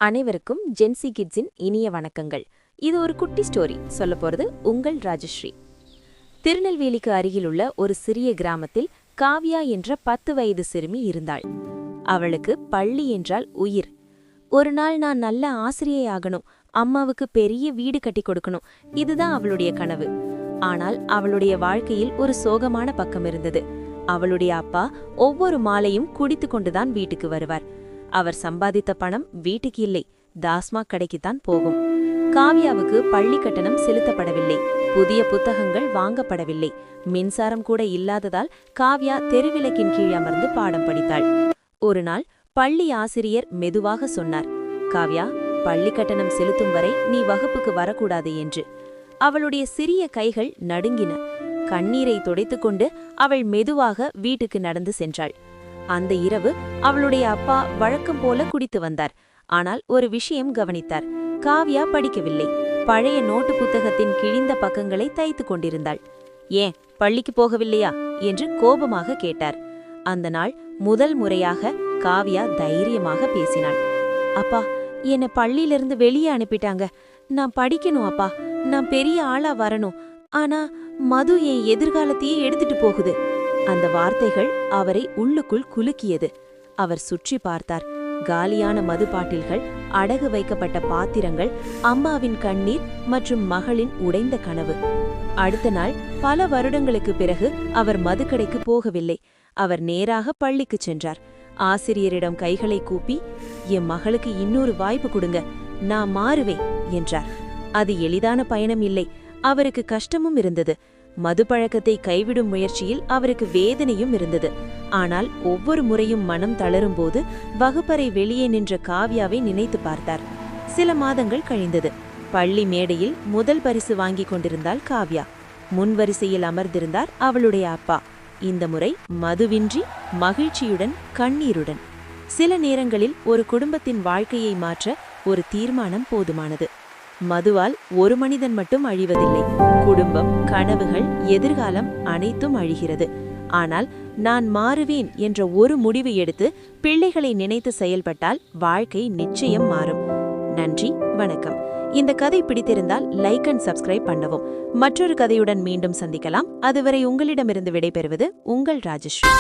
அனைவருக்கும் ஜென்சி கிட்ஸின் இனிய வணக்கங்கள். இது ஒரு குட்டி ஸ்டோரி. சொல்ல போறது உங்கள் ராஜஸ்ரீ. திருநெல்வேலிக்கு அருகிலுள்ள ஒரு சிறிய கிராமத்தில் காவ்யா என்ற 10 வயது சிறுமி இருந்தாள். அவளுக்கு பள்ளி என்றால் உயிர். ஒரு நாள் நான் நல்ல ஆசிரியையாகணும், அம்மாவுக்கு பெரிய வீடு கட்டி கொடுக்கணும், இதுதான் அவளுடைய கனவு. ஆனால் அவளுடைய வாழ்க்கையில் ஒரு சோகமான பக்கம் இருந்தது. அவளுடைய அப்பா ஒவ்வொரு மாலையும் குடித்து கொண்டுதான் வீட்டுக்கு வருவார். அவர் சம்பாதித்த பணம் வீட்டுக்கு இல்லை, டாஸ்மாக் கடைக்குத்தான் போகும். காவ்யாவுக்கு பள்ளி கட்டணம் செலுத்தப்படவில்லை, புதிய புத்தகங்கள் வாங்கப்படவில்லை, மின்சாரம் கூட இல்லாததால் காவ்யா தெருவிளக்கின் கீழ் அமர்ந்து பாடம் படித்தாள். ஒரு நாள் பள்ளி ஆசிரியர் மெதுவாக சொன்னார், காவ்யா, பள்ளி கட்டணம் செலுத்தும் வரை நீ வகுப்புக்கு வரக்கூடாது என்று. அவளுடைய சிறிய கைகள் நடுங்கின. கண்ணீரை துடைத்துக்கொண்டு அவள் மெதுவாக வீட்டுக்கு நடந்து சென்றாள். அந்த இரவு அவளுடைய அப்பா வழக்கம் போல குடித்து வந்தார். ஆனால் ஒரு விஷயம் கவனித்தார். காவ்யா படிக்கவில்லை. பழைய நோட்டு புத்தகத்தின் கிழிந்த பக்கங்களை தைத்து கொண்டிருந்தாள். ஏன் பள்ளிக்கு போகவில்லையா என்று கோபமாக கேட்டார். அந்த நாள் முதல் முறையாக காவ்யா தைரியமாக பேசினாள். அப்பா, என்னை பள்ளியிலிருந்து வெளியே அனுப்பிட்டாங்க. நான் படிக்கணும் அப்பா, நான் பெரிய ஆளா வரணும். ஆனா மது என் எதிர்காலத்தையே எடுத்துட்டு போகுது. அந்த வார்த்தைகள் அவரை உள்ளுக்குள் குலுக்கியது. அவர் சுற்றி பார்த்தார். காலியான மது பாட்டில்கள், அடகு வைக்கப்பட்ட பாத்திரங்கள், அம்மாவின் கண்ணீர் மற்றும் மகளின் உடைந்த கனவு. அடுத்த நாள் பல வருடங்களுக்கு பிறகு அவர் மதுக்கடைக்கு போகவில்லை. அவர் நேராக பள்ளிக்கு சென்றார். ஆசிரியரிடம் கைகளை கூப்பி, என் மகளுக்கு இன்னொரு வாய்ப்பு கொடுங்க, நான் மாறுவேன் என்றார். அது எளிதான பயணம் இல்லை. அவருக்கு கஷ்டமும் இருந்தது. மது பழக்கத்தை கைவிடும் முயற்சியில் அவருக்கு வேதனையும் இருந்தது. ஆனால் ஒவ்வொரு முறையும் மனம் தளரும்போது வகுப்பறை வெளியே நின்ற காவ்யாவை நினைத்து பார்த்தார். சில மாதங்கள் கழிந்தது. பள்ளி மேடையில் முதல் பரிசு வாங்கி கொண்டிருந்தாள் காவ்யா. முன்வரிசையில் அமர்ந்திருந்தார் அவளுடைய அப்பா. இந்த முறை மதுவின்றி, மகிழ்ச்சியுடன், கண்ணீருடன். சில நேரங்களில் ஒரு குடும்பத்தின் வாழ்க்கையை மாற்ற ஒரு தீர்மானம் போதுமானது. மதுவால் ஒரு மனிதன் மட்டும் அழிவதில்லை. குடும்பம், கனவுகள், எதிர்காலம் அனைத்தும் அழிகிறது. ஆனால் நான் மாறுவேன் என்ற ஒரு முடிவு எடுத்து பிள்ளைகளை நினைத்து செயல்பட்டால் வாழ்க்கை நிச்சயம் மாறும். நன்றி, வணக்கம். இந்த கதை பிடித்திருந்தால் லைக் அண்ட் சப்ஸ்கிரைப் பண்ணவும். மற்றொரு கதையுடன் மீண்டும் சந்திக்கலாம். அதுவரை உங்களிடமிருந்து விடைபெறுவது உங்கள் ராஜஸ்ரீ.